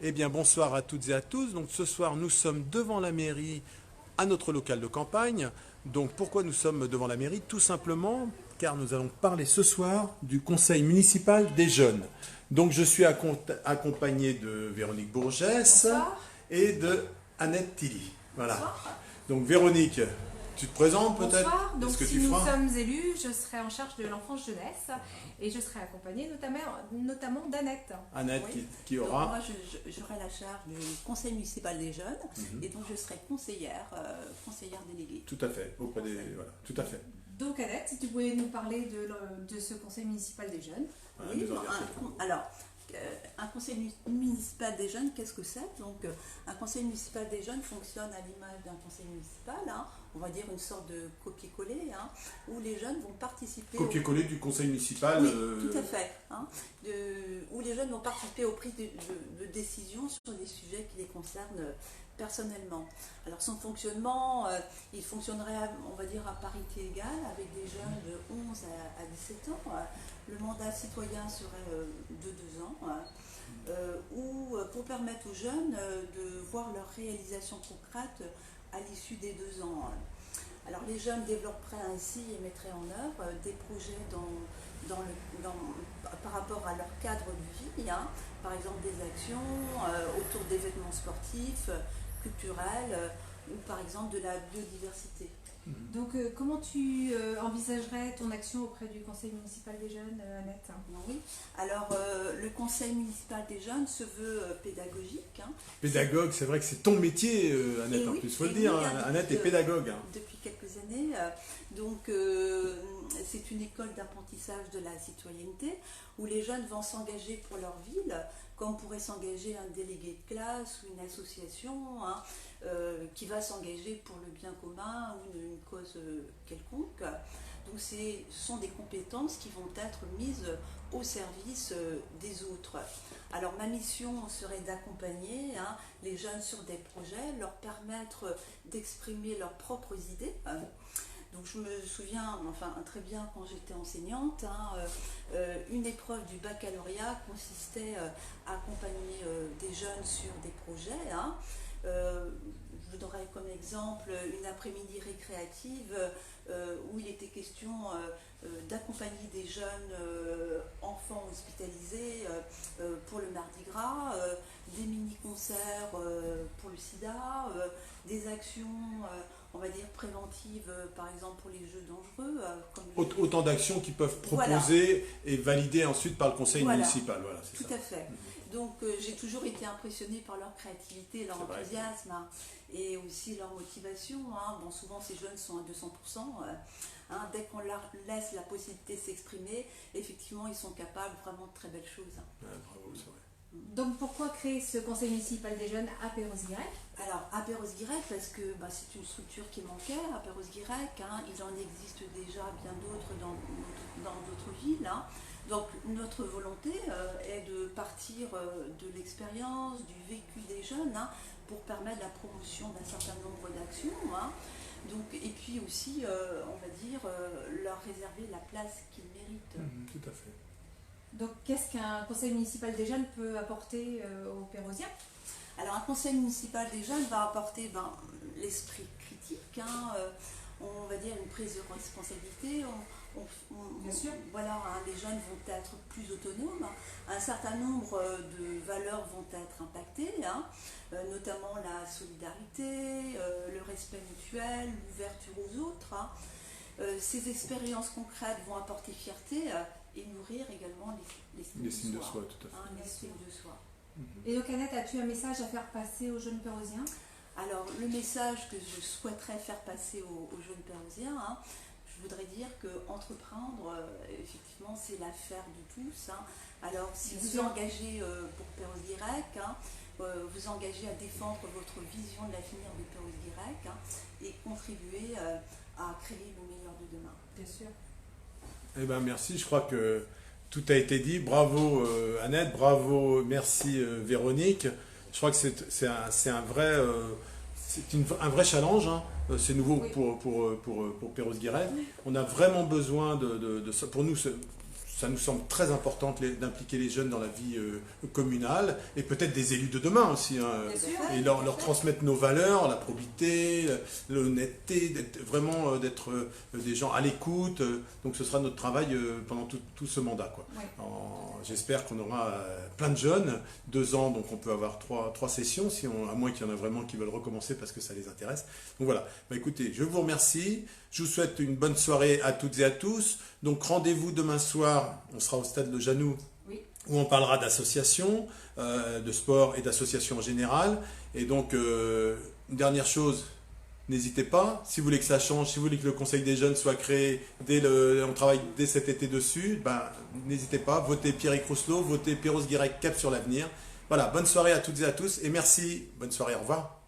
Eh bien, bonsoir à toutes et à tous. Donc, ce soir, nous sommes devant la mairie, à notre local de campagne. Donc, pourquoi nous sommes devant la mairie? Tout simplement car nous allons parler ce soir du conseil municipal des jeunes. Donc, je suis accompagné de Véronique Bourgès Bonsoir. et de Annette Tilly. Voilà. Bonsoir. Donc, Véronique, tu te présentes peut-être? Bonsoir. Donc, Est-ce que si tu nous feras? sommes élus, je serai en charge de l'enfance jeunesse et je serai accompagnée notamment d'Annette. Annette Oui. qui Donc, aura. moi, j'aurai la charge du conseil municipal des jeunes et donc je serai conseillère déléguée. Tout à fait. Auprès des. Voilà. Tout à fait. Donc, Annette, si tu pouvais nous parler de ce conseil municipal des jeunes. Voilà, Oui, nous en dire quelques- alors, un conseil municipal des jeunes, qu'est-ce que c'est? Donc, un conseil municipal des jeunes fonctionne à l'image d'un conseil municipal, hein, on va dire une sorte de copier-coller, hein, où les jeunes vont participer. Copier-coller du conseil municipal. Oui, tout à fait. Hein, où les jeunes vont participer aux prises de décisions sur des sujets qui les concernent personnellement. Alors son fonctionnement, il fonctionnerait, on va dire, à parité égale, avec des jeunes de 11 à 17 ans. Le mandat citoyen serait de 2 ans, ou pour permettre aux jeunes de voir leur réalisation concrète à l'issue des 2 ans. Alors les jeunes développeraient ainsi et mettraient en œuvre des projets par rapport à leur cadre de vie, hein, par exemple des actions autour d'événements sportifs, culturels, ou par exemple de la biodiversité. Donc, comment tu envisagerais ton action auprès du conseil municipal des jeunes, Annette? Oui. Alors le conseil municipal des jeunes se veut pédagogique. Hein. Pédagogue, c'est vrai que c'est ton métier, Annette, Et en oui, plus, il faut le et dire. oui, Hein, hein, Annette est pédagogue. Hein. Depuis quelques années. Donc, c'est une école d'apprentissage de la citoyenneté où les jeunes vont s'engager pour leur ville, comme pourrait s'engager un délégué de classe ou une association, hein, qui va s'engager pour le bien commun ou une cause quelconque. Donc, ce sont des compétences qui vont être mises au service des autres. Alors ma mission serait d'accompagner, hein, les jeunes sur des projets, leur permettre d'exprimer leurs propres idées. Donc je me souviens très bien quand j'étais enseignante, hein, une épreuve du baccalauréat consistait à accompagner des jeunes sur des projets. Hein. Je donnerai comme exemple une après-midi récréative où il était question d'accompagner des jeunes enfants hospitalisés pour le Mardi Gras, des mini-concerts pour le sida, des actions, on va dire, préventives, par exemple pour les jeux dangereux. Autant d'actions qui peuvent proposer et valider ensuite par le conseil municipal. Voilà, c'est tout ça. à fait. Donc j'ai toujours été impressionnée par leur créativité, leur enthousiasme, hein, et aussi leur motivation. Hein. Bon, souvent ces jeunes sont à 200%. Hein, dès qu'on leur laisse la possibilité de s'exprimer, effectivement ils sont capables vraiment de très belles choses. Hein. Ouais, bravo, c'est vrai. Donc, pourquoi créer ce conseil municipal des jeunes à Perros-Guirec? Alors, à Perros-Guirec, parce que c'est une structure qui manquait à Perros-Guirec, hein, il en existe déjà bien d'autres dans d'autres villes. Hein. Donc, notre volonté est de partir de l'expérience, du vécu des jeunes, hein, pour permettre la promotion d'un certain nombre d'actions. Hein. Donc, et puis aussi, on va dire, leur réserver la place qu'ils méritent. Tout à fait. Donc, qu'est-ce qu'un conseil municipal des jeunes peut apporter aux Pérosiens? Alors, un conseil municipal des jeunes va apporter l'esprit critique, hein, on va dire une prise de responsabilité. Bien sûr. Voilà, hein, les jeunes vont être plus autonomes. Un certain nombre de valeurs vont être impactées, hein, notamment la solidarité, le respect mutuel, l'ouverture aux autres. Hein. Ces expériences concrètes vont apporter fierté et nourrir également l'estime de soi. Tout à fait. Hein, l'estime de soi. Et donc, Annette, as-tu un message à faire passer aux jeunes Pérosiens? Alors, le message que je souhaiterais faire passer aux jeunes Pérosiens, hein, je voudrais dire qu'entreprendre, effectivement, c'est l'affaire de tous. Hein. Alors, si vous engagez pour Perros-Guirec, hein, vous engagez à défendre votre vision de l'avenir de Perros-Guirec, hein, et contribuer à créer le meilleur de demain. Bien sûr. Eh bien, merci. Je crois que tout a été dit. Bravo Annette, bravo, merci Véronique. Je crois que c'est un vrai, un vrai challenge. Hein. C'est nouveau pour Perros-Guirec. On a vraiment besoin de ça. Pour nous, ça nous semble très important d'impliquer les jeunes dans la vie communale et peut-être des élus de demain aussi, hein, Bien sûr. et leur transmettre nos valeurs, la probité, l'honnêteté, vraiment d'être des gens à l'écoute. Donc ce sera notre travail pendant tout ce mandat, quoi. Ouais. J'espère qu'on aura plein de jeunes, 2 ans, donc on peut avoir trois sessions, à moins qu'il y en a vraiment qui veulent recommencer parce que ça les intéresse. Donc voilà, bah, écoutez, je vous remercie, je vous souhaite une bonne soirée à toutes et à tous. Donc rendez-vous demain soir, on sera au stade Le Janoux, Oui. où on parlera d'associations, de sport et d'associations en général. Et donc, une dernière chose, n'hésitez pas, si vous voulez que ça change, si vous voulez que le Conseil des jeunes soit créé, on travaille dès cet été dessus, ben, n'hésitez pas, votez Pierrick Rousselot, votez Pérouse Guirec, Cap sur l'avenir. Voilà, bonne soirée à toutes et à tous et merci, bonne soirée, au revoir.